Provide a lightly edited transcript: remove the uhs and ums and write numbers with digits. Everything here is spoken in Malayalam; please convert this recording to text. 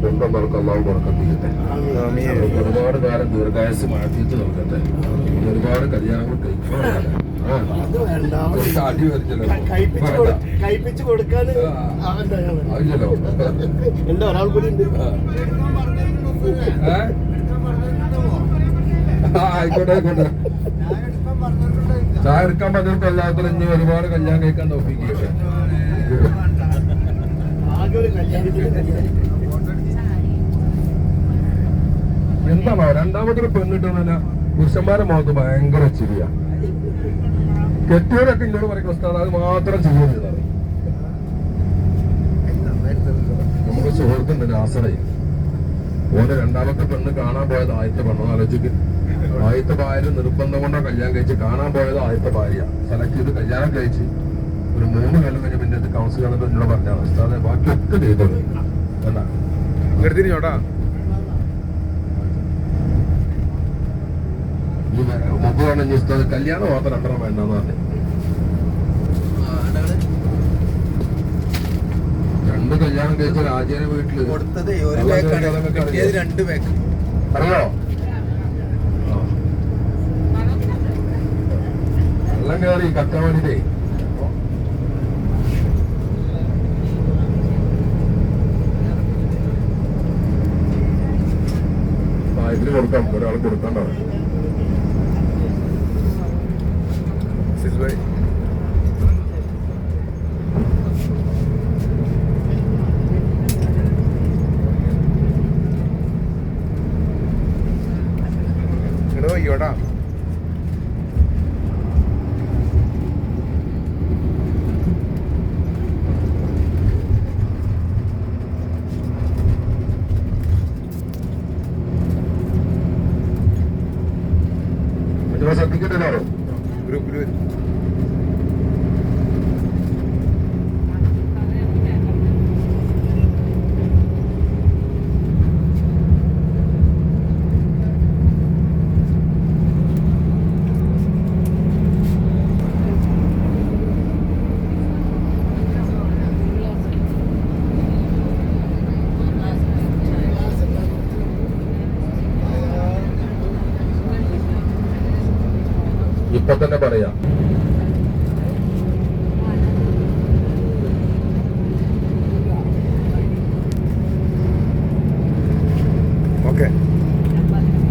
കൊണ്ടും നമുക്ക് അള്ളാഹു കൊടുക്കത്തില്ലേ. ഒരുപാട് കാലം ദീർഘായുസ് മാറ്റിയിട്ട് നോക്കട്ടെ. ഒരുപാട് കല്യാണങ്ങൾ അടി വരിച്ചല്ലോ ഒരാൾ കൂടി ഉണ്ട്. ആയിക്കോട്ടെ ആയിക്കോട്ടെ. ചായ എടുക്കാൻ പറ്റുന്ന എല്ലാത്തിലും ഇനി ഒരുപാട് കല്യാണം കഴിക്കാൻ നോക്കിക്കട്ടെ. എന്താണോ രണ്ടാമതൊരു പെണ്ണിട്ടുന്നില്ല. പുരുഷന്മാരെ മുഖത്ത് ഭയങ്കര ചിരിയ. കെട്ടിയവരൊക്കെ ഇന്നോട് പറയുന്ന ഉസ്താദ് അത് മാത്രം ചെയ്യുന്നതാണ്. നമുക്ക് സുഹൃത്തുണ്ട് നാസറയിൽ. ഓന്റെ രണ്ടാമത്തെ പെണ്ണ് കാണാൻ പോയത് ആദ്യത്തെ പെണ്ണെന്ന് ആലോചിക്ക്. ആദ്യത്തെ ഭാര്യ നിർബന്ധം കൊണ്ടോ കല്യാണം കഴിച്ച് കാണാൻ പോയത് ആദ്യത്തെ ഭാര്യ സെലക്ട് ചെയ്ത് കല്യാണം കഴിച്ച് ഒരു 3 കൊല്ലം കഴിഞ്ഞ പിന്നെ കൗൺസിൽ വന്നിട്ട് എന്നോട് പറഞ്ഞാണ് ഉസ്താദെ ബാക്കിയൊക്കെ ചെയ്തോളൂ എന്നാ ചോട്ടാ. മുമ്പ് പറഞ്ഞ ഉസ്താദ് കല്യാണം മാത്രം രണ്ടെണ്ണം വേണ്ടെന്ന് പറഞ്ഞു. 2 കല്യാണം കഴിച്ച രാജേനെ വീട്ടില് അറിയോ വെള്ളം കയറി കത്താൻ വേണ്ടിട്ടേ. ഇതിന് കൊടുക്കാം, ഒരാൾ കൊടുക്കണ്ടാവും. യോടാ സർട്ടിഫിക്കറ്റ് ആണോ ഗ്രൂപ്പിൽ ഇപ്പൊ തന്നെ പറയാം.